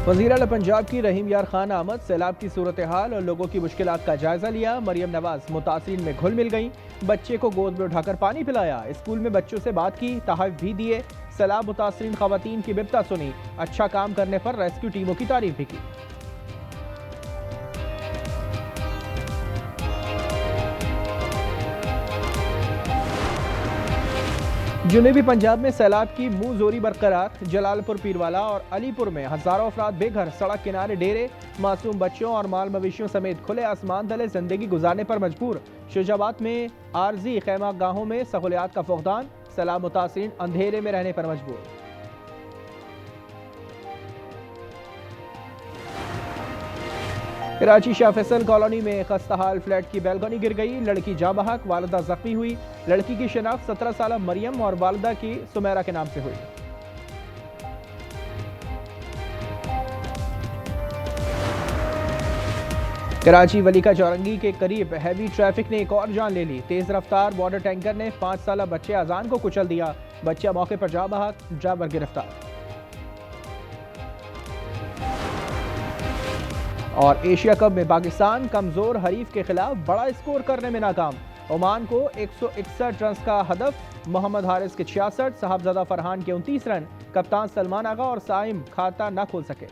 वज़ीर आला पंजाब की रहीम यार खान अहमद सैलाब की सूरत हाल और लोगों की मुश्किलात का जायजा लिया। मरियम नवाज मुतासिरीन में घुल मिल गई, बच्चे को गोद में उठाकर पानी पिलाया, स्कूल में बच्चों से बात की, तहफ़ भी दिए, सैलाब मुतासिरीन ख़वातीन की बिपता सुनी, अच्छा काम करने पर रेस्क्यू टीमों की तारीफ भी की। जुनूबी पंजाब में सैलाब की मुंह जोरी बरकरार। जलालपुर पीरवाला और अलीपुर में हजारों अफराद बेघर, सड़क किनारे डेरे, मासूम बच्चों और माल मवेशियों समेत खुले आसमान तले जिंदगी गुजारने पर मजबूर। शुजाबाद में आरजी खैमा गाहों में सहूलियात का फुकदान, सैलाब मुतासिरीन अंधेरे में रहने पर मजबूर। कराची शाह फैसल कॉलोनी में खस्ताहाल फ्लैट की बैलकनी गिर गई, लड़की जाँ बहक, वालिदा जख्मी हुई। लड़की की शिनाख्त 17 साल मरियम और वालिदा की सुमेरा के नाम से हुई। कराची वलीका चौरंगी के करीब हैवी ट्रैफिक ने एक और जान ले ली। तेज रफ्तार वाटर टैंकर ने 5 साल बच्चे अजान को कुचल दिया, बच्चा मौके पर जाँ बहक, ड्राइवर गिरफ्तार। और एशिया कप में पाकिस्तान कमजोर हरीफ के खिलाफ बड़ा स्कोर करने में नाकाम। ओमान को 161 रन का हदफ, मोहम्मद हारिस के 66, साहबजादा फरहान के 29 रन। कप्तान सलमान आगा और साइम खाता न खोल सके।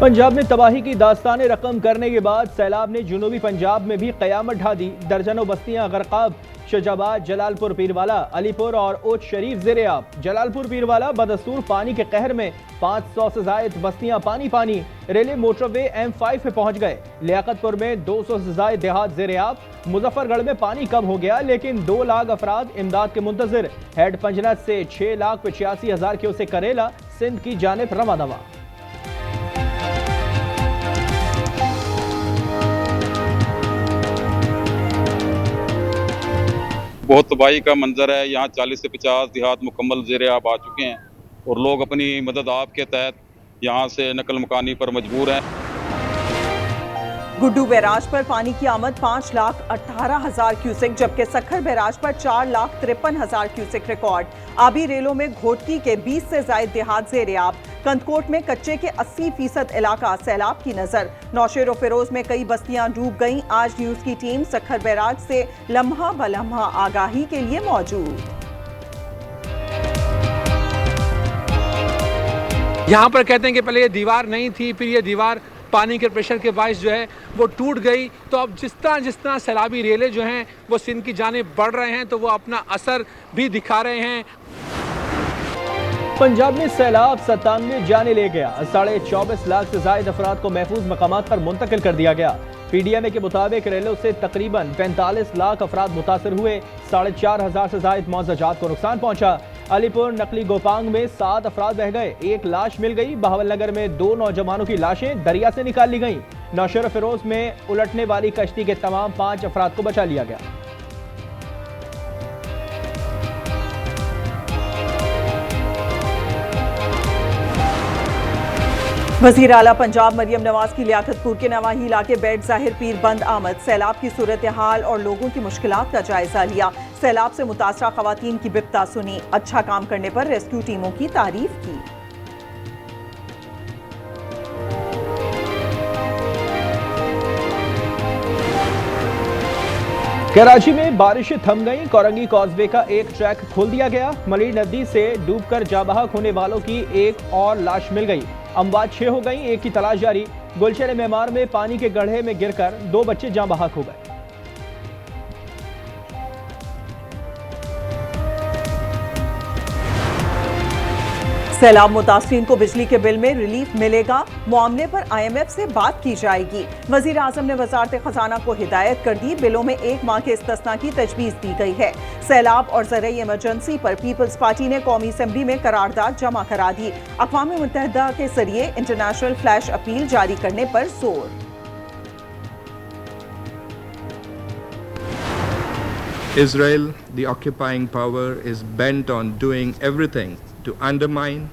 पंजाब में तबाही की दास्तानें रकम करने के बाद सैलाब ने जुनूबी पंजाब में भी कयामत ढा दी। दर्जनों बस्तियां गरकाब, शुजाबाद, जलालपुर पीरवाला, अलीपुर और ओच शरीफ ज़ेर-ए-आब। जलालपुर पीरवाला बदस्तूर पानी के कहर में 500 से जायद बस्तियां पानी पानी। रेलवे मोटरवे M5 पे पहुंच गए। लियाकतपुर में 200 से जायद देहात ज़ेर-ए-आब। मुजफ्फरगढ़ में पानी कम हो गया, लेकिन 2 लाख अफराद इमदाद के मुंतजिर। हेड पंजनत से 6,85,000 क्यूसेक करेला सिंध की जानिब रवा दवा। बहुत तबाही का मंजर है। यहाँ 40 से 50 देहात मुकम्मल ज़ेर-ए-आब आ चुके हैं और लोग अपनी मदद आप के तहत यहाँ से नकल मकानी पर मजबूर हैं। गुड्डू बैराज पर पानी की आमद 5,18,000 क्यूसेक, जबकि सखर बैराज पर 4,53,000 क्यूसेक रिकॉर्ड। आबी रेलों में घोटकी के 20 से जायद देहात ज़ेर-ए-आब। कंदकोट में कच्चे के 80% इलाका सैलाब की नजर। नौशेर फिरोज में कई बस्तियां डूब गईं। आज न्यूज की टीम सखर बैराज से लम्हा ब लम्हा आगाही के लिए मौजूद। यहाँ पर कहते हैं कि पहले ये दीवार नहीं थी, फिर ये दीवार पानी के प्रेशर के बायस जो है वो टूट गई। तो अब जिस तरह सैलाबी रेले जो हैं वो सिंध की जानिब बढ़ रहे हैं, तो वो अपना असर भी दिखा रहे हैं। पंजाब में सैलाब 97 जाने ले गया। 24.5 लाख से जायद अफराद को महफूज मकामात पर मुंतकिल कर दिया गया। PDMA के मुताबिक रेलों से तकरीबन 45 लाख अफराद मुतासर हुए। 4,500 से जायद मौज़ाजात को नुकसान पहुंचा। अलीपुर नकली गोपांग में 7 अफराद बह गए, 1 लाश मिल गई। बहावलनगर में 2 नौजवानों की लाशें दरिया से निकाल ली गईं। नौशेर फिरोज में उलटने वाली कश्ती के तमाम 5 अफराद को बचा लिया गया। वज़ीर आला पंजाब मरियम नवाज की लियाकतपुर के नवाही इलाके बेड ज़ाहिर पीर बंद आमद। सैलाब की सूरत हाल और लोगों की मुश्किलात का जायजा लिया। सैलाब से मुतासरा ख़वातीन की बिपता सुनी, अच्छा काम करने पर रेस्क्यू टीमों की तारीफ की। कराची में बारिशें थम गईं। कोरंगी कॉजवे का एक ट्रैक खोल दिया गया। मली नदी से डूबकर जाबहक होने वालों की एक और लाश मिल गई। अमवात 6 हो गई, एक की तलाश जारी। गुलशन मेमार में पानी के गड्ढे में गिरकर 2 बच्चे जाँ बहक हो गए। सैलाब मुतासरीन को बिजली के बिल में रिलीफ मिलेगा। मामले पर IMF से बात की जाएगी। वजीर आजम ने वजारत खजाना को हिदायत कर दी। बिलों में 1 माह के इस्तिस्ना की तजवीज़ दी गई है। सैलाब और ज़रई इमरजेंसी पर पीपल्स पार्टी ने कौमी असम्बली में करारदाद जमा करा दी। अक़वाम मुत्तहिदा के जरिए इंटरनेशनल फ्लैश अपील जारी करने पर जोर। Israel, the occupying power, is bent on doing everything to undermine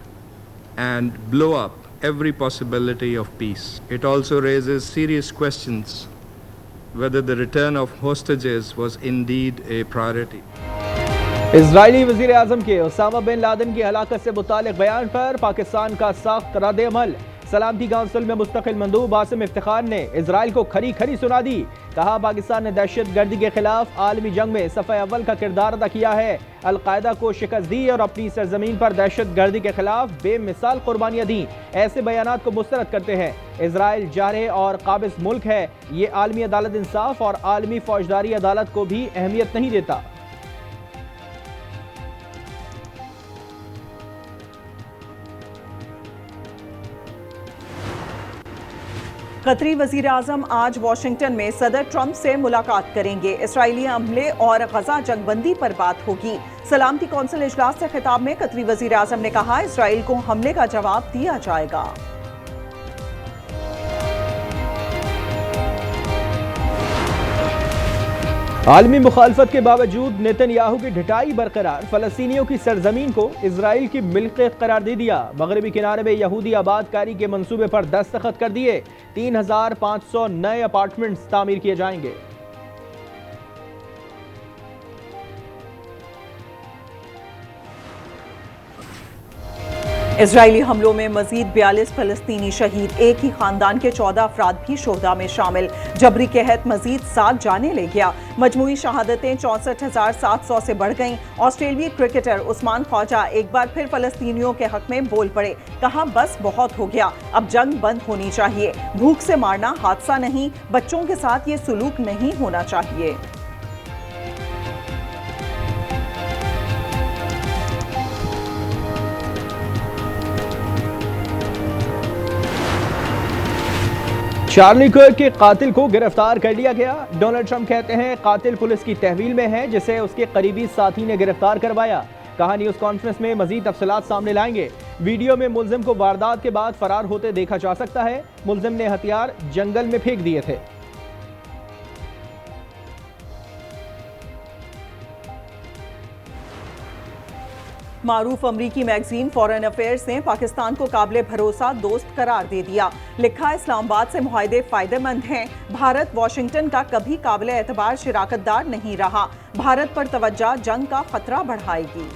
and blow up every possibility of peace. It also raises serious questions whether the return of hostages was indeed a priority. Israeli वजीर आजम के Usama bin Laden की हलाकत से मुतालिक बयान पर पाकिस्तान का सख्त रद्द-ए-अमल। सलामती काउंसिल में मुस्तकिल मंदूब आसिम इफ्तिखार ने इजराइल को खरी खरी सुना दी। कहा पाकिस्तान ने दहशत गर्दी के खिलाफ आलमी जंग में सफ़े अव्वल का किरदार अदा किया है, अलकायदा को शिकस्त दी और अपनी सरजमीन पर दहशत गर्दी के खिलाफ बेमिसाल कुर्बानियां दी। ऐसे बयानात को मुस्तरद करते हैं इजराइल जारह और काबिज मुल्क है, ये आलमी अदालत इंसाफ और आलमी फौजदारी अदालत को भी अहमियत नहीं देता। कतरी वजीर आजम आज वाशिंगटन में सदर ट्रंप से मुलाकात करेंगे। इसराइली हमले और गजा जंगबंदी पर बात होगी। सलामती कौंसिल इजलास से खिताब में कतरी वजीर आजम ने कहा, इसराइल को हमले का जवाब दिया जाएगा। आलमी मुखालफत के बावजूद नेतन्याहू की ढिठाई बरकरार, फलस्तीनियों की सरजमीन को इजराइल की मिल्कियत करार दे दिया। मगरबी किनारे में यहूदी आबादकारी के मंसूबे पर दस्तखत कर दिए। 3500 नए अपार्टमेंट्स तामीर किए जाएंगे। इजरायली हमलों में मजीद 42 फलस्तीनी शहीद, एक ही खानदान के 14 अफराद भी शोहदा में शामिल। जबरी कहत मजीद 7 जाने ले गया। मजमूई शहादतें 64,700 से बढ़ गईं। ऑस्ट्रेलियाई क्रिकेटर उस्मान ख्वाजा एक बार फिर फलस्तीनियों के हक में बोल पड़े। कहा, बस बहुत हो गया, अब जंग बंद होनी चाहिए। भूख से मारना हादसा नहीं, बच्चों के साथ ये सुलूक नहीं होना चाहिए। चार्ली कर्क के कातिल को गिरफ्तार कर लिया गया। डोनाल्ड ट्रंप कहते हैं कातिल पुलिस की तहवील में है, जिसे उसके करीबी साथी ने गिरफ्तार करवाया। कहा, न्यूज़ कॉन्फ्रेंस में मजीद तफसीलात सामने लाएंगे। वीडियो में मुलजिम को वारदात के बाद फरार होते देखा जा सकता है। मुलजिम ने हथियार जंगल में फेंक दिए थे। मारूफ अमरीकी मैगजीन फॉरेन अफेयर्स ने पाकिस्तान को काबिले भरोसा दोस्त करार दे दिया। लिखा, इस्लामाबाद से मुआहदे फायदेमंद हैं। भारत वाशिंगटन का कभी काबिले एतबार शिराकतदार नहीं रहा। भारत पर तवज्जो जंग का खतरा बढ़ाएगी।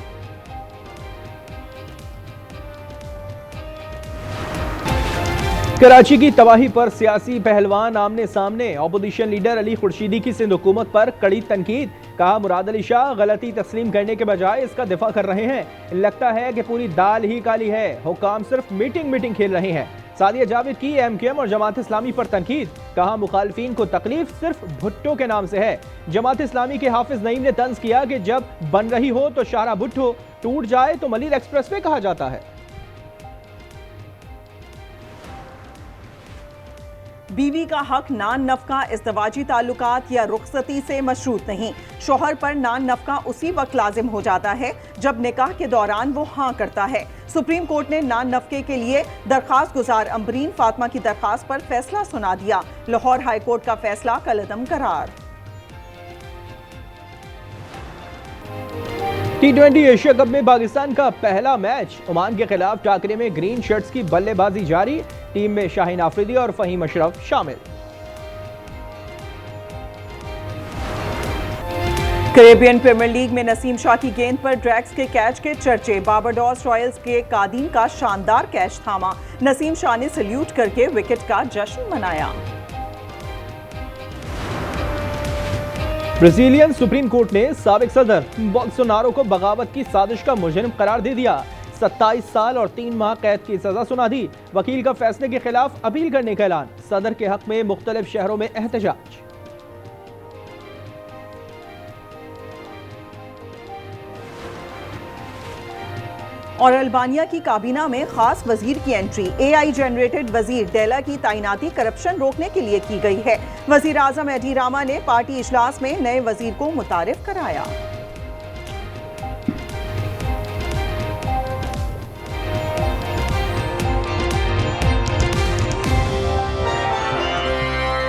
कराची की तबाही पर सियासी पहलवान आमने सामने। अपोजिशन लीडर अली खुर्शीदी की सिंध हुकूमत पर कड़ी तनकीद। कहा, मुराद अली शाह गलती तस्लीम करने के बजाय इसका दिफा कर रहे हैं। लगता है कि पूरी दाल ही काली है, हुकाम सिर्फ मीटिंग खेल रहे हैं। सादिया जावेद की एमकेएम और जमात इस्लामी पर तनकीद। कहा, मुखालफीन को तकलीफ सिर्फ भुट्टो के नाम से है। जमात इस्लामी के हाफिज नईम ने तंज किया कि जब बन रही हो तो शाहरा भुट्टो, टूट जाए तो मलिर एक्सप्रेसवे कहा जाता है। बीवी का हक नान नफका इज़्दवाजी ताल्लुकात या रुखसती से मशरूत नहीं। शोहर पर नान नफका उसी वक्त लाजिम हो जाता है जब निकाह के दौरान वो हाँ करता है। सुप्रीम कोर्ट ने नान नफके के लिए दरखास्त गुजार अम्बरीन फातिमा की दरखास्त पर फैसला सुना दिया। लाहौर हाई कोर्ट का फैसला कलअदम करार। T20 एशिया कप में पाकिस्तान का पहला मैच। ओमान के खिलाफ टाकरे में ग्रीन शर्ट्स की बल्लेबाजी जारी। टीम में शाहीन आफरीदी और फहीम अशरफ शामिल। कैरेबियन प्रीमियर लीग में नसीम शाह की गेंद पर ड्रैक्स के कैच के चर्चे। बारबाडोस रॉयल्स के कादीन का शानदार कैच थामा। नसीम शाह ने सल्यूट करके विकेट का जश्न मनाया। ब्राजीलियन सुप्रीम कोर्ट ने साबिक सदर बोल्सोनारो को बगावत की साजिश का मुजरिम करार दे दिया। 27 साल और 3 माह कैद की सजा सुना दी। वकील का फैसले के खिलाफ अपील करने का ऐलान। सदर के हक में मुख्तलिफ शहरों में एहतजाज। और अल्बानिया की काबीना में खास वजीर की एंट्री। AI जनरेटेड वजीर डेला की तैनाती करप्शन रोकने के लिए की गई है। वजीर आजम एडी रामा ने पार्टी इजलास में नए वजीर को मुतारिफ कराया।